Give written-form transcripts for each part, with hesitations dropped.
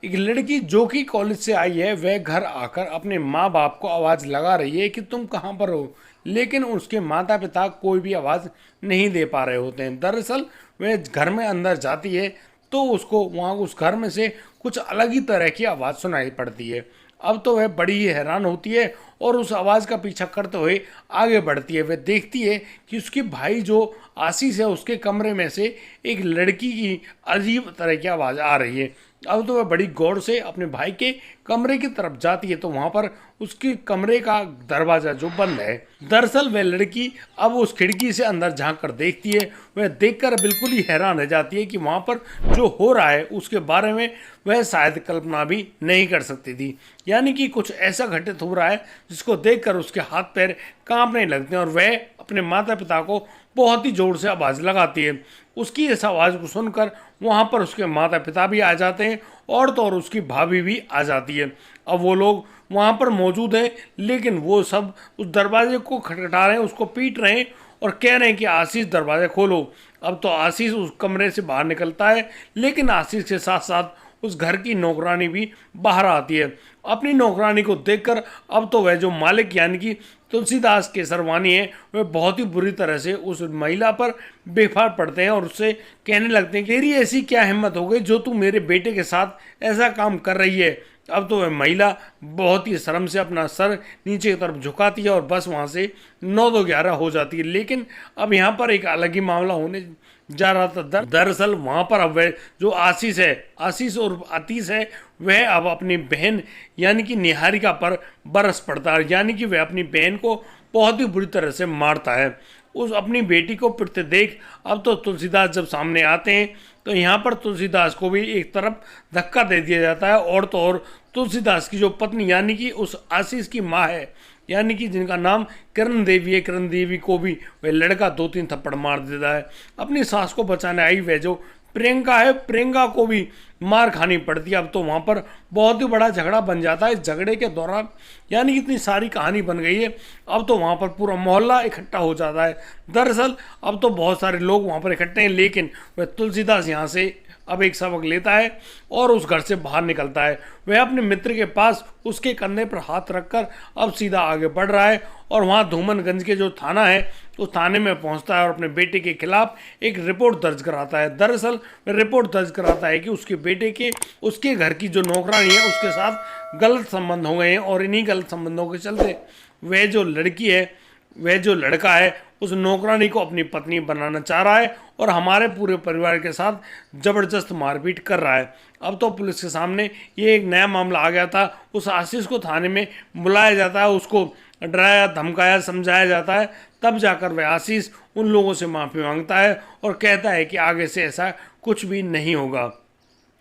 एक लड़की जो कि कॉलेज से आई है वह घर आकर अपने माँ बाप को आवाज़ लगा रही है कि तुम कहाँ पर हो। लेकिन उसके माता पिता कोई भी आवाज़ नहीं दे पा रहे होते हैं। दरअसल वह घर में अंदर जाती है तो उसको वहाँ उस घर में से कुछ अलग ही तरह की आवाज़ सुनाई पड़ती है। अब तो वह बड़ी ही हैरान होती है और उस आवाज़ का पीछा करते हुए आगे बढ़ती है। वह देखती है कि उसकी भाई जो आशीष है उसके कमरे में से एक लड़की की अजीब तरह की आवाज़ आ रही है। अब तो वह बड़ी गौर से अपने भाई के कमरे की तरफ जाती है तो वहां पर उसके कमरे का दरवाजा जो बंद है। दरअसल वह लड़की अब उस खिड़की से अंदर झांक कर देखती है। वह देखकर बिल्कुल ही हैरान रह जाती है कि वहां पर जो हो रहा है उसके बारे में वह शायद कल्पना भी नहीं कर सकती थी। यानी कि कुछ ऐसा घटित हो रहा है जिसको देखकर उसके हाथ पैर कांपने लगते हैं और वह अपने माता पिता को बहुत ही जोर से आवाज़ लगाती है। उसकी इस आवाज़ को सुनकर वहाँ पर उसके माता पिता भी आ जाते हैं और तो और उसकी भाभी भी आ जाती है। अब वो लोग वहाँ पर मौजूद हैं लेकिन वो सब उस दरवाजे को खटखटा रहे हैं, उसको पीट रहे हैं और कह रहे हैं कि आशीष दरवाज़ा खोलो। अब तो आशीष उस कमरे से बाहर निकलता है लेकिन आशीष के साथ साथ उस घर की नौकरानी भी बाहर आती है। अपनी नौकरानी को देखकर अब तो वह जो मालिक यानी कि तुलसीदास केसरवानी है वह बहुत ही बुरी तरह से उस महिला पर बेफार पड़ते हैं और उससे कहने लगते हैं कि तेरी ऐसी क्या हिम्मत हो गई जो तू मेरे बेटे के साथ ऐसा काम कर रही है। अब तो वह महिला बहुत ही शर्म से अपना सर नीचे की तरफ झुकाती है और बस वहाँ से 9-2-11 हो जाती है। लेकिन अब यहाँ पर एक अलग ही मामला होने जा रहा था। दरअसल वहाँ पर अब वह जो आशीष है, आशीष और आतीश है, वह अब अपनी बहन यानी कि निहारिका पर बरस पड़ता है। यानी कि वह अपनी बहन को बहुत ही बुरी तरह से मारता है। उस अपनी बेटी को पिटते देख अब तो तुलसीदास जब सामने आते हैं तो यहाँ पर तुलसीदास को भी एक तरफ धक्का दे दिया जाता है और तो और तुलसीदास की जो पत्नी यानी कि उस आशीष की माँ है यानी कि जिनका नाम किरण देवी है, किरण देवी को भी वह लड़का 2-3 थप्पड़ मार देता है। अपनी सास को बचाने आई वह जो प्रियंका है, प्रियंका को भी मार खानी पड़ती है। अब तो वहाँ पर बहुत ही बड़ा झगड़ा बन जाता है। इस झगड़े के दौरान यानी कि इतनी सारी कहानी बन गई है अब तो वहाँ पर पूरा मोहल्ला इकट्ठा हो जाता है। दरअसल अब तो बहुत सारे लोग वहाँ पर इकट्ठे हैं लेकिन वह तुलसीदास यहाँ से अब एक सबक लेता है और उस घर से बाहर निकलता है। वह अपने मित्र के पास उसके कंधे पर हाथ रखकर अब सीधा आगे बढ़ रहा है और वहाँ धूमनगंज के जो थाना है उस थाने में पहुँचता है और अपने बेटे के खिलाफ एक रिपोर्ट दर्ज कराता है। दरअसल वह रिपोर्ट दर्ज कराता है कि उसके बेटे के उसके घर की जो नौकरानी है उसके साथ गलत संबंध हो गए हैं और इन्हीं गलत संबंधों के चलते वह जो लड़की है, वह जो लड़का है उस नौकरानी को अपनी पत्नी बनाना चाह रहा है और हमारे पूरे परिवार के साथ ज़बरदस्त मारपीट कर रहा है। अब तो पुलिस के सामने ये एक नया मामला आ गया था। उस आशीष को थाने में बुलाया जाता है, उसको डराया धमकाया समझाया जाता है, तब जाकर वह आशीष उन लोगों से माफ़ी मांगता है और कहता है कि आगे से ऐसा कुछ भी नहीं होगा।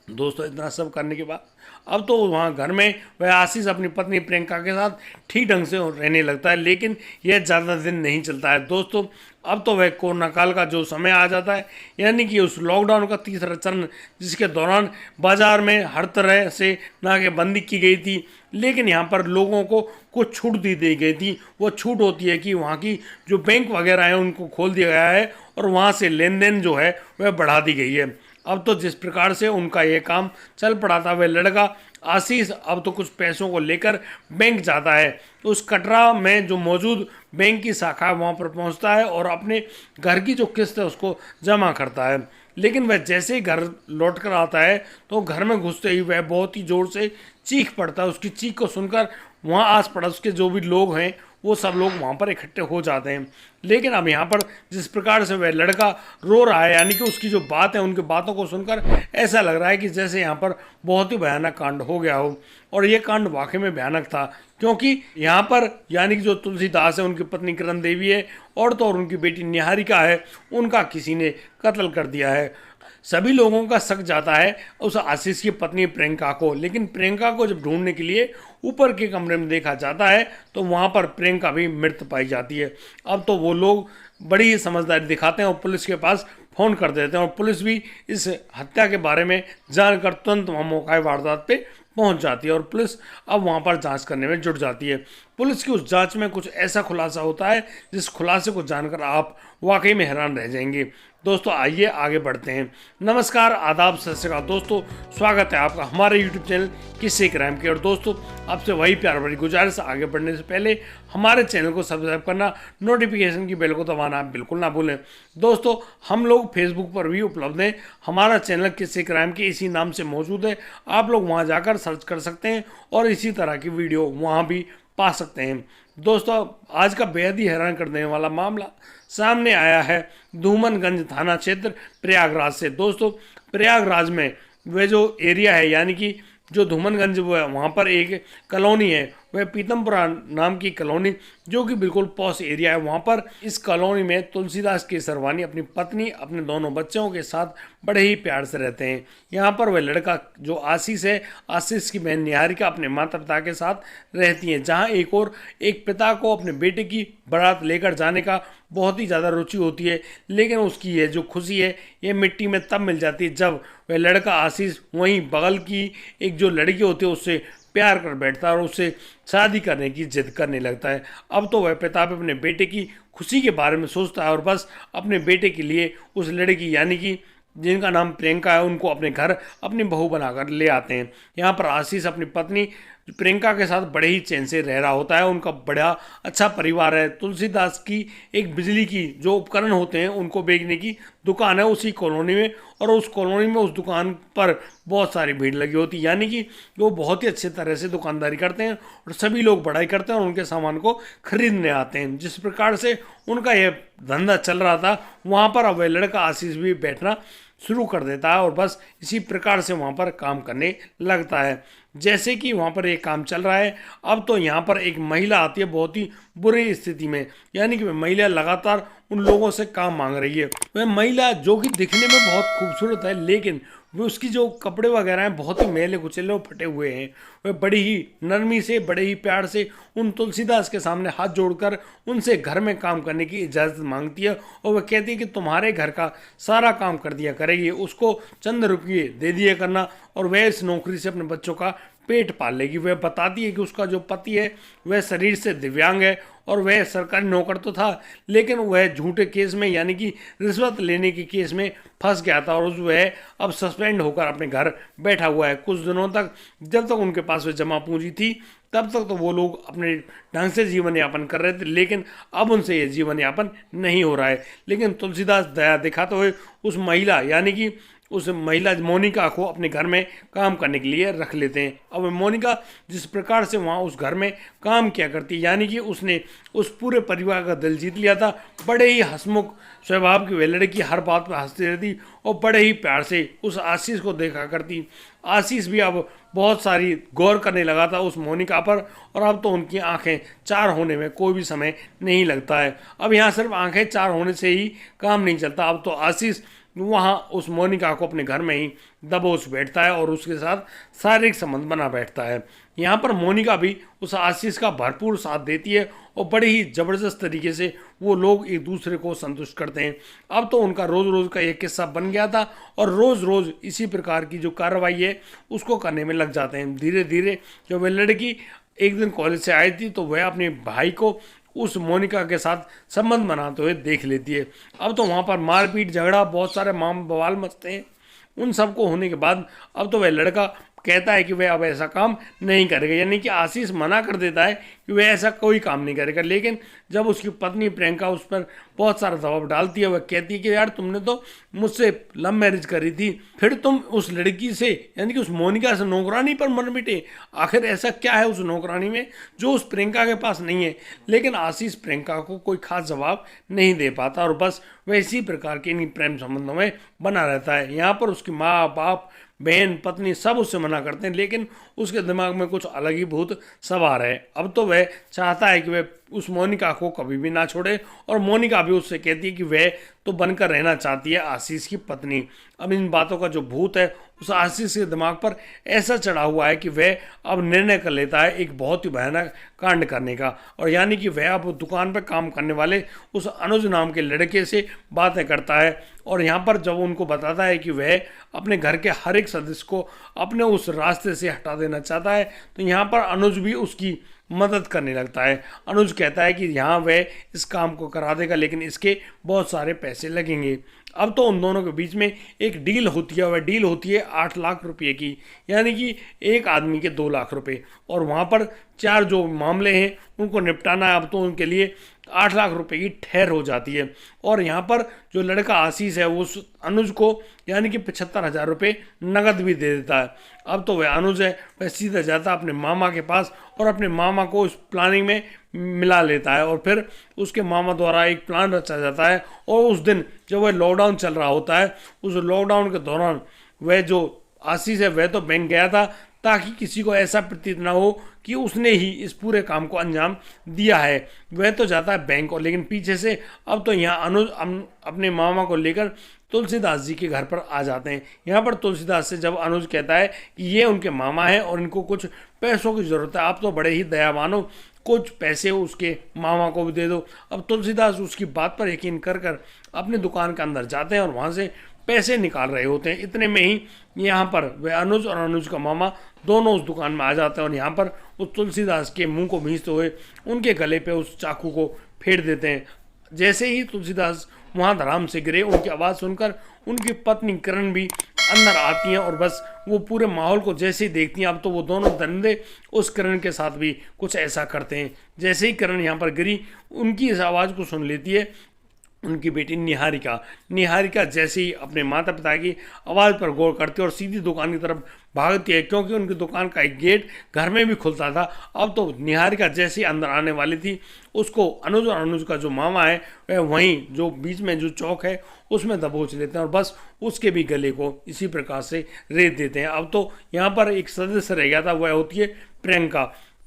दोस्तों इतना सब करने के बाद अब तो वहाँ घर में वह आशीष अपनी पत्नी प्रियंका के साथ ठीक ढंग से रहने लगता है लेकिन यह ज़्यादा दिन नहीं चलता है। दोस्तों अब तो वह कोरोना काल का जो समय आ जाता है यानी कि उस लॉकडाउन का तीसरा चरण जिसके दौरान बाज़ार में हर तरह से नाकेबंदी की गई थी लेकिन यहाँ पर लोगों को कुछ छूट दी गई थी। वो छूट होती है कि वहाँ की जो बैंक वगैरह हैं उनको खोल दिया गया है और वहाँ से लेन देन जो है वह बढ़ा दी गई है। अब तो जिस प्रकार से उनका ये काम चल पड़ा था वह लड़का आशीष अब तो कुछ पैसों को लेकर बैंक जाता है। उस कटरा में जो मौजूद बैंक की शाखा है वहाँ पर पहुँचता है और अपने घर की जो किस्त है उसको जमा करता है। लेकिन वह जैसे ही घर लौट कर आता है तो घर में घुसते ही वह बहुत ही ज़ोर से चीख पड़ता है। उसकी चीख को सुनकर वहाँ आस पड़ोस के जो भी लोग हैं वो सब लोग वहाँ पर इकट्ठे हो जाते हैं। लेकिन अब यहाँ पर जिस प्रकार से वह लड़का रो रहा है यानी कि उसकी जो बात है उनकी बातों को सुनकर ऐसा लग रहा है कि जैसे यहाँ पर बहुत ही भयानक कांड हो गया हो। और ये कांड वाकई में भयानक था क्योंकि यहाँ पर यानी कि जो तुलसीदास है उनकी पत्नी किरण देवी है और तो और उनकी बेटी निहारिका है, उनका किसी ने कत्ल कर दिया है। सभी लोगों का शक जाता है उस आशीष की पत्नी प्रियंका को। लेकिन प्रियंका को जब ढूंढने के लिए ऊपर के कमरे में देखा जाता है तो वहाँ पर प्रियंका भी मृत पाई जाती है। अब तो वो लोग बड़ी समझदारी दिखाते हैं और पुलिस के पास फ़ोन कर देते हैं और पुलिस भी इस हत्या के बारे में जानकर तुरंत वहाँ मौका वारदात पे पहुंच जाती है और पुलिस अब वहां पर जांच करने में जुट जाती है। पुलिस की उस जांच में कुछ ऐसा खुलासा होता है जिस खुलासे को जानकर आप वाकई में हैरान रह जाएंगे। दोस्तों आइए आगे बढ़ते हैं। नमस्कार, आदाब, सत श्री अकाल दोस्तों, स्वागत है आपका हमारे यूट्यूब चैनल किस्से क्राइम के। और दोस्तों आपसे वही प्यार भरी गुजारिश, आगे बढ़ने से पहले हमारे चैनल को सब्सक्राइब करना, नोटिफिकेशन की बेल को दबाना आप बिल्कुल ना भूलें। दोस्तों हम लोग फेसबुक पर भी उपलब्ध हैं, हमारा चैनल किस्से क्राइम के इसी नाम से मौजूद है। आप लोग वहाँ जाकर सर्च कर सकते हैं और इसी तरह की वीडियो वहाँ भी पा सकते हैं। दोस्तों आज का बेहद ही हैरान कर देने वाला मामला सामने आया है धूमनगंज थाना क्षेत्र प्रयागराज से। दोस्तों प्रयागराज में वह जो एरिया है, यानी कि जो धूमनगंज वो है, वहाँ पर एक कॉलोनी है, वह पीतमपुरा नाम की कॉलोनी, जो कि बिल्कुल पॉश एरिया है। वहाँ पर इस कॉलोनी में तुलसीदास केसरवानी अपनी पत्नी, अपने दोनों बच्चों के साथ बड़े ही प्यार से रहते हैं। यहाँ पर वह लड़का जो आशीष है, आशीष की बहन निहारिका अपने माता पिता के साथ रहती हैं। जहाँ एक पिता को अपने बेटे की बारात लेकर जाने का बहुत ही ज़्यादा रुचि होती है, लेकिन उसकी ये जो खुशी है ये मिट्टी में तब मिल जाती है जब वह लड़का आशीष वहीं बगल की एक जो लड़की होती है उससे प्यार कर बैठता है और उससे शादी करने की जिद करने लगता है। अब तो वह पिता भी अपने बेटे की खुशी के बारे में सोचता है और बस अपने बेटे के लिए उस लड़की, यानी कि जिनका नाम प्रियंका है, उनको अपने घर अपनी बहू बनाकर ले आते हैं। यहाँ पर आशीष अपनी पत्नी प्रियंका के साथ बड़े ही चैन से रह रहा होता है। उनका बड़ा अच्छा परिवार है। तुलसीदास की एक बिजली की जो उपकरण होते हैं उनको बेचने की दुकान है उसी कॉलोनी में, और उस कॉलोनी में उस दुकान पर बहुत सारी भीड़ लगी होती है, यानी कि वो बहुत ही अच्छे तरह से दुकानदारी करते हैं और सभी लोग बढ़ाई करते हैं और उनके सामान को खरीदने आते हैं। जिस प्रकार से उनका यह धंधा चल रहा था, वहाँ पर अब वह लड़का आशीष भी बैठना शुरू कर देता है और बस इसी प्रकार से वहाँ पर काम करने लगता है। जैसे कि वहाँ पर एक काम चल रहा है, अब तो यहाँ पर एक महिला आती है बहुत ही बुरी स्थिति में, यानी कि वह महिला लगातार उन लोगों से काम मांग रही है। वह महिला जो कि दिखने में बहुत खूबसूरत है, लेकिन वे उसकी जो कपड़े वगैरह हैं बहुत ही मैले कुचले और फटे हुए हैं। वह बड़ी ही नरमी से, बड़े ही प्यार से उन तुलसीदास के सामने हाथ जोड़कर उनसे घर में काम करने की इजाज़त मांगती है और वह कहती है कि तुम्हारे घर का सारा काम कर दिया करेगी, उसको चंद रुपये दे दिया करना और वह इस नौकरी से अपने बच्चों का पेट पाल लेगी। वह बताती है कि उसका जो पति है वह शरीर से दिव्यांग है और वह सरकारी नौकर तो था, लेकिन वह झूठे केस में, यानी कि रिश्वत लेने के केस में फंस गया था और वह अब सस्पेंड होकर अपने घर बैठा हुआ है। कुछ दिनों तक, जब तक उनके पास वह जमा पूंजी थी, तब तक तो वो लोग अपने ढंग से जीवन यापन कर रहे थे, लेकिन अब उनसे ये जीवन यापन नहीं हो रहा है। लेकिन तुलसीदास दया दिखाते हुए उस महिला, यानी कि उस महिला मोनिका को अपने घर में काम करने के लिए रख लेते हैं। अब मोनिका जिस प्रकार से वहाँ उस घर में काम किया करती है, यानी कि उसने उस पूरे परिवार का दिल जीत लिया था। बड़े ही हंसमुख स्वभाव की वह लड़की हर बात पर हंसती रहती और बड़े ही प्यार से उस आशीष को देखा करती। आशीष भी अब बहुत सारी गौर करने लगा था उस मोनिका पर, और अब तो उनकी आंखें चार होने में कोई भी समय नहीं लगता है। अब यहाँ सिर्फ आंखें चार होने से ही काम नहीं चलता, अब तो आशीष वहाँ उस मोनिका को अपने घर में ही दबोच बैठता है और उसके साथ शारीरिक संबंध बना बैठता है। यहाँ पर मोनिका भी उस आशीष का भरपूर साथ देती है और बड़े ही ज़बरदस्त तरीके से वो लोग एक दूसरे को संतुष्ट करते हैं। अब तो उनका रोज़ रोज़ का एक किस्सा बन गया था और रोज़ रोज़ इसी प्रकार की जो कार्रवाई है उसको करने में लग जाते हैं। धीरे धीरे जब वह लड़की एक दिन कॉलेज से आई थी तो वह अपने भाई को उस मोनिका के साथ संबंध बनाते हुए देख लेती है। अब तो वहाँ पर मारपीट, झगड़ा, बहुत सारे माम बवाल मचते हैं। उन सब को होने के बाद अब तो वह लड़का कहता है कि वह अब ऐसा काम नहीं करेगा, यानी कि आशीष मना कर देता है कि वह ऐसा कोई काम नहीं करेगा। लेकिन जब उसकी पत्नी प्रियंका उस पर बहुत सारा दबाव डालती है, वह कहती है कि यार तुमने तो मुझसे लव मैरिज करी थी, फिर तुम उस लड़की से, यानी कि उस मोनिका से, नौकरानी पर मर मिटे। आखिर ऐसा क्या है उस नौकरानी में जो उस प्रियंका के पास नहीं है? लेकिन आशीष प्रियंका को कोई खास जवाब नहीं दे पाता और बस वह इसी प्रकार के इन प्रेम संबंधों में बना रहता है। यहाँ पर उसकी माँ बाप, बहन, पत्नी सब उससे मना करते हैं, लेकिन उसके दिमाग में कुछ अलग ही भूत सवार है। अब तो वह चाहता है कि वह उस मोनिका को कभी भी ना छोड़े, और मोनिका भी उससे कहती है कि वह तो बनकर रहना चाहती है आशीष की पत्नी। अब इन बातों का जो भूत है उस आशीष के दिमाग पर ऐसा चढ़ा हुआ है कि वह अब निर्णय कर लेता है एक बहुत ही भयानक कांड करने का, और यानी कि वह अब दुकान पर काम करने वाले उस अनुज नाम के लड़के से बातें करता है, और यहाँ पर जब उनको बताता है कि वह अपने घर के हर एक सदस्य को अपने उस रास्ते से हटा देना चाहता है, तो यहाँ पर अनुज भी उसकी मदद करने लगता है। अनुज कहता है कि यहाँ वह इस काम को करा देगा, लेकिन इसके बहुत सारे पैसे लगेंगे। अब तो उन दोनों के बीच में एक डील होती है, वह डील होती है 8 लाख रुपये की, यानी कि एक आदमी के 2 लाख रुपए, और वहाँ पर 4 जो मामले हैं उनको निपटाना है। अब तो उनके लिए 8 लाख रुपए की ठहर हो जाती है, और यहाँ पर जो लड़का आशीष है वो उस अनुज को यानी कि 75,000 रुपये नगद भी दे देता है। अब तो वह अनुज है वह सीधा जाता है अपने मामा के पास, और अपने मामा को उस प्लानिंग में मिला लेता है, और फिर उसके मामा द्वारा एक प्लान रचा जाता है। और उस दिन जब वह लॉकडाउन चल रहा होता है, उस लॉकडाउन के दौरान वह जो आशीष है वह तो बैंक गया था ताकि किसी को ऐसा प्रतीत ना हो कि उसने ही इस पूरे काम को अंजाम दिया है। वह तो जाता है बैंक, और लेकिन पीछे से अब तो यहाँ अनुज अपने मामा को लेकर तुलसीदास जी के घर पर आ जाते हैं। यहाँ पर तुलसीदास से जब अनुज कहता है कि ये उनके मामा हैं और इनको कुछ पैसों की ज़रूरत है, आप तो बड़े ही दयावान हो, कुछ पैसे उसके मामा को भी दे दो। अब तुलसीदास उसकी बात पर यकीन कर कर अपनी दुकान के अंदर जाते हैं और वहाँ से पैसे निकाल रहे होते हैं। इतने में ही यहाँ पर वह अनुज और अनुज का मामा दोनों उस दुकान में आ जाते हैं, और यहाँ पर उस तुलसीदास के मुंह को भींचते हुए उनके गले पे उस चाकू को फेर देते हैं। जैसे ही तुलसीदास वहाँ धराम से गिरे, उनकी आवाज़ सुनकर उनकी पत्नी किरण भी अंदर आती हैं, और बस वो पूरे माहौल को जैसे ही देखती हैं, अब तो वो दोनों दरिंदे उस किरण के साथ भी कुछ ऐसा करते हैं। जैसे ही किरण यहाँ पर गिरी, उनकी इस आवाज़ को सुन लेती है उनकी बेटी निहारिका जैसे ही अपने माता पिता की आवाज़ पर गौर करती है और सीधी दुकान की तरफ भागती है, क्योंकि उनकी दुकान का एक गेट घर में भी खुलता था। अब तो निहारिका जैसे ही अंदर आने वाली थी, उसको अनुज और अनुज का जो मामा है वह वहीं जो बीच में जो चौक है उसमें दबोच लेते हैं, और बस उसके भी गले को इसी प्रकार से रेत देते हैं। अब तो यहाँ पर एक सदस्य रह गया था, वह होती है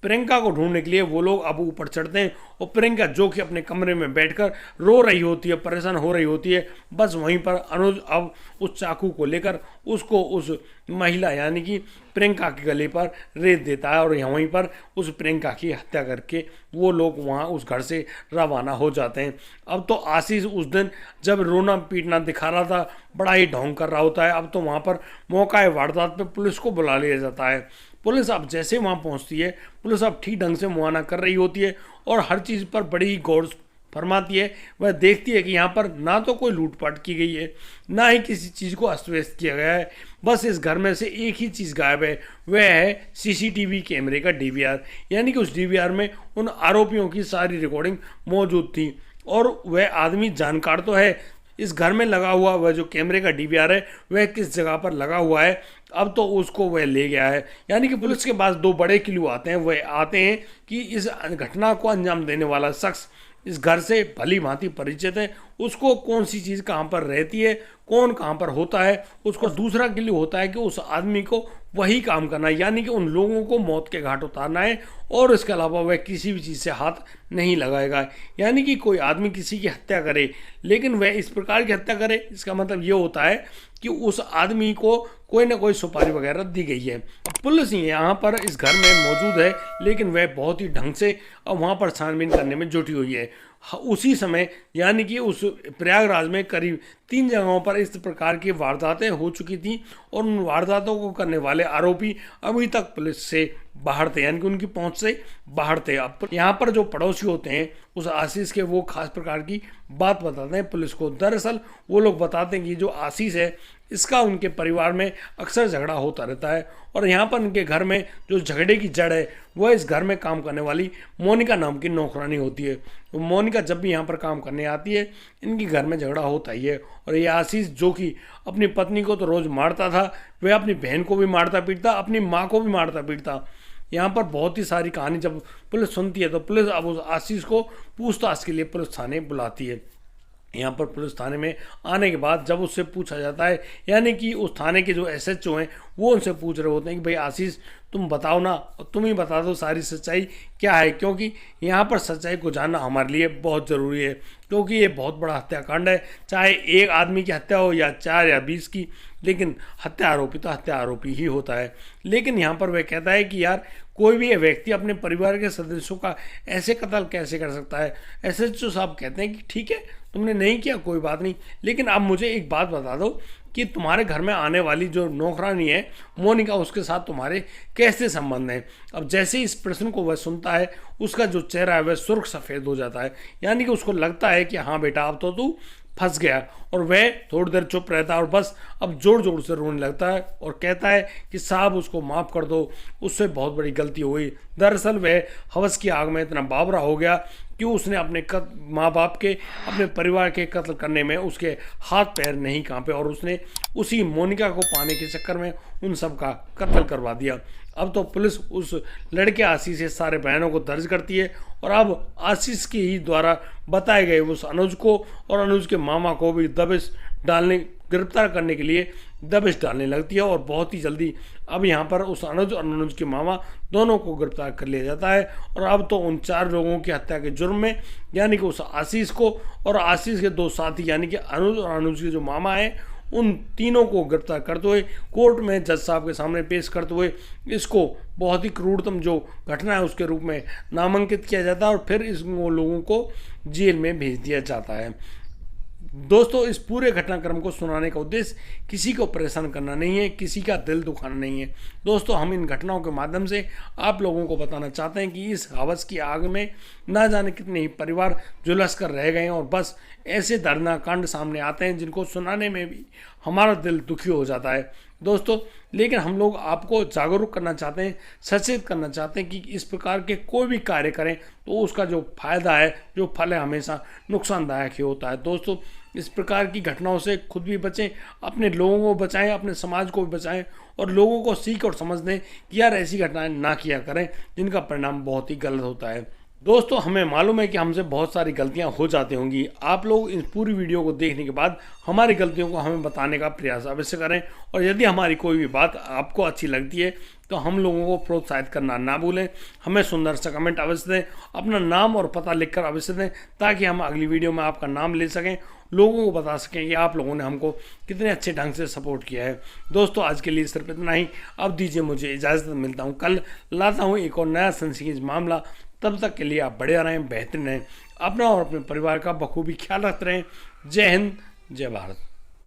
प्रियंका को ढूंढने के लिए वो लोग अब ऊपर चढ़ते हैं, और प्रियंका जो कि अपने कमरे में बैठकर रो रही होती है, परेशान हो रही होती है। बस वहीं पर अनुज अब उस चाकू को लेकर उसको उस महिला यानी कि प्रियंका के गले पर रेत देता है, और वहीं पर उस प्रियंका की हत्या करके वो लोग वहाँ उस घर से रवाना हो जाते हैं। अब तो आशीष उस दिन जब रोना पीटना दिखा रहा था, बड़ा ही ढोंग कर रहा होता है। अब तो वहाँ पर मौका वारदात पे पुलिस को बुला लिया जाता है। पुलिस अब जैसे वहाँ पहुँचती है, पुलिस अब ठीक ढंग से मुआयना कर रही होती है और हर चीज़ पर बड़ी ही गौर फरमाती है। वह देखती है कि यहाँ पर ना तो कोई लूटपाट की गई है, ना ही किसी चीज़ को अस्त व्यस्त किया गया है। बस इस घर में से एक ही चीज़ गायब है, वह है सीसीटीवी कैमरे का डीवीआर, यानी कि उस डीवीआर में उन आरोपियों की सारी रिकॉर्डिंग मौजूद थी। और वह आदमी जानकार तो है, इस घर में लगा हुआ वह जो कैमरे का डीवीआर है वह किस जगह पर लगा हुआ है, अब तो उसको वह ले गया है। यानी कि पुलिस के पास 2 बड़े क्लू आते हैं। वह आते हैं कि इस घटना को अंजाम देने वाला शख्स इस घर से भली भांति परिचित है, उसको कौन सी चीज़ कहाँ पर रहती है, कौन कहाँ पर होता है। उसको दूसरा क्लू होता है कि उस आदमी को वही काम करना है, यानी कि उन लोगों को मौत के घाट उतारना है, और इसके अलावा वह किसी भी चीज़ से हाथ नहीं लगाएगा। यानी कि कोई आदमी किसी की हत्या करे, लेकिन वह इस प्रकार की हत्या करे, इसका मतलब ये होता है कि उस आदमी को कोई ना कोई सुपारी वगैरह दी गई है। पुलिस यहाँ पर इस घर में मौजूद है, लेकिन वह बहुत ही ढंग से अब वहाँ पर छानबीन करने में जुटी हुई है। उसी समय यानी कि उस प्रयागराज में करीब 3 जगहों पर इस प्रकार की वारदातें हो चुकी थी, और उन वारदातों को करने वाले आरोपी अभी तक पुलिस से बाहर थे, यानी कि उनकी पहुंच से बाहर थे। अब यहाँ पर जो पड़ोसी होते हैं उस आशीष के, वो खास प्रकार की बात बताते हैं पुलिस को। दरअसल वो लोग बताते हैं कि जो आशीष है इसका उनके परिवार में अक्सर झगड़ा होता रहता है, और यहाँ पर उनके घर में जो झगड़े की जड़ है वह इस घर में काम करने वाली मोनिका नाम की नौकरानी होती है। तो मोनिका जब भी यहाँ पर काम करने आती है, इनके घर में झगड़ा होता ही है। और ये आशीष जो कि अपनी पत्नी को तो रोज़ मारता था, वह अपनी बहन को भी मारता पीटता, अपनी माँ को भी मारता पीटता। यहाँ पर बहुत ही सारी कहानी जब पुलिस सुनती है, तो पुलिस अब उस आशीष को पूछताछ के लिए पुलिस थाने बुलाती है। यहाँ पर पुलिस थाने में आने के बाद जब उससे पूछा जाता है, यानी कि उस थाने के जो एसएचओ हैं वो उनसे पूछ रहे होते हैं कि भाई आशीष तुम बताओ ना, तुम ही बता दो सारी सच्चाई क्या है, क्योंकि यहाँ पर सच्चाई को जानना हमारे लिए बहुत ज़रूरी है, क्योंकि ये बहुत बड़ा हत्याकांड है। चाहे एक आदमी की हत्या हो या 4 या 20 की, लेकिन हत्या आरोपी तो हत्या आरोपी ही होता है। लेकिन यहाँ पर वह कहता है कि यार कोई भी व्यक्ति अपने परिवार के सदस्यों का ऐसे कत्ल कैसे कर सकता है। एसएचओ साहब कहते हैं कि ठीक है तुमने नहीं किया कोई बात नहीं, लेकिन अब मुझे एक बात बता दो कि तुम्हारे घर में आने वाली जो नौकरानी है मोनिका, उसके साथ तुम्हारे कैसे संबंध हैं। अब जैसे ही इस प्रश्न को वह सुनता है उसका जो चेहरा है वह सुर्ख सफ़ेद हो जाता है, यानी कि उसको लगता है कि हाँ बेटा अब तो तू फंस गया, और वह थोड़ी देर चुप रहता है और बस अब जोर जोर से रोने लगता है और कहता है कि साहब उसको माफ़ कर दो, उससे बहुत बड़ी गलती हुई। दरअसल वह हवस की आग में इतना बावरा हो गया कि उसने अपने माँ बाप के, अपने परिवार के कत्ल करने में उसके हाथ पैर नहीं कांपे और उसने उसी मोनिका को पाने के चक्कर में उन सब का कत्ल करवा दिया। अब तो पुलिस उस लड़के आशीष से सारे बयानों को दर्ज करती है और अब आशीष के ही द्वारा बताए गए उस अनुज को और अनुज के मामा को भी गिरफ्तार करने के लिए दबिश डालने लगती है। और बहुत ही जल्दी अब यहाँ पर उस अनुज और अनुज के मामा दोनों को गिरफ्तार कर लिया जाता है। और अब तो उन 4 लोगों की हत्या के जुर्म में, यानी कि उस आशीष को और आशीष के 2 साथी यानी कि अनुज और अनुज के जो मामा हैं, उन तीनों को गिरफ्तार करते हुए कोर्ट में जज साहब के सामने पेश करते हुए इसको बहुत ही क्रूरतम जो घटना है उसके रूप में नामांकित किया जाता है और फिर इस लोगों को जेल में भेज दिया जाता है। दोस्तों इस पूरे घटनाक्रम को सुनाने का उद्देश्य किसी को परेशान करना नहीं है, किसी का दिल दुखाना नहीं है। दोस्तों हम इन घटनाओं के माध्यम से आप लोगों को बताना चाहते हैं कि इस हवस की आग में ना जाने कितने ही परिवार झुलस कर रह गए हैं और बस ऐसे दर्दनाक कांड सामने आते हैं जिनको सुनाने में भी हमारा दिल दुखी हो जाता है दोस्तों। लेकिन हम लोग आपको जागरूक करना चाहते हैं, सचेत करना चाहते हैं कि इस प्रकार के कोई भी कार्य करें तो उसका जो फायदा है, जो फल है, हमेशा नुकसानदायक ही होता है। दोस्तों इस प्रकार की घटनाओं से खुद भी बचें, अपने लोगों को बचाएं, अपने समाज को भी बचाएं और लोगों को सीख और समझ दें कि यार ऐसी घटनाएं ना किया करें जिनका परिणाम बहुत ही गलत होता है। दोस्तों हमें मालूम है कि हमसे बहुत सारी गलतियां हो जाती होंगी। आप लोग इस पूरी वीडियो को देखने के बाद हमारी गलतियों को हमें बताने का प्रयास अवश्य करें और यदि हमारी कोई भी बात आपको अच्छी लगती है तो हम लोगों को प्रोत्साहित करना ना भूलें। हमें सुंदर सा कमेंट अवश्य दें, अपना नाम और पता लिखकर अवश्य दें ताकि हम अगली वीडियो में आपका नाम ले सकें, लोगों को बता सकें कि आप लोगों ने हमको कितने अच्छे ढंग से सपोर्ट किया है। दोस्तों आज के लिए सिर्फ इतना ही, अब दीजिए मुझे इजाज़त, मिलता हूँ कल, लाता हूँ एक और नया सनसनीखेज मामला। तब तक के लिए आप बढ़िया रहें, बेहतरीन रहें, अपना और अपने परिवार का बखूबी ख्याल रखते रहें। जय हिंद, जय भारत।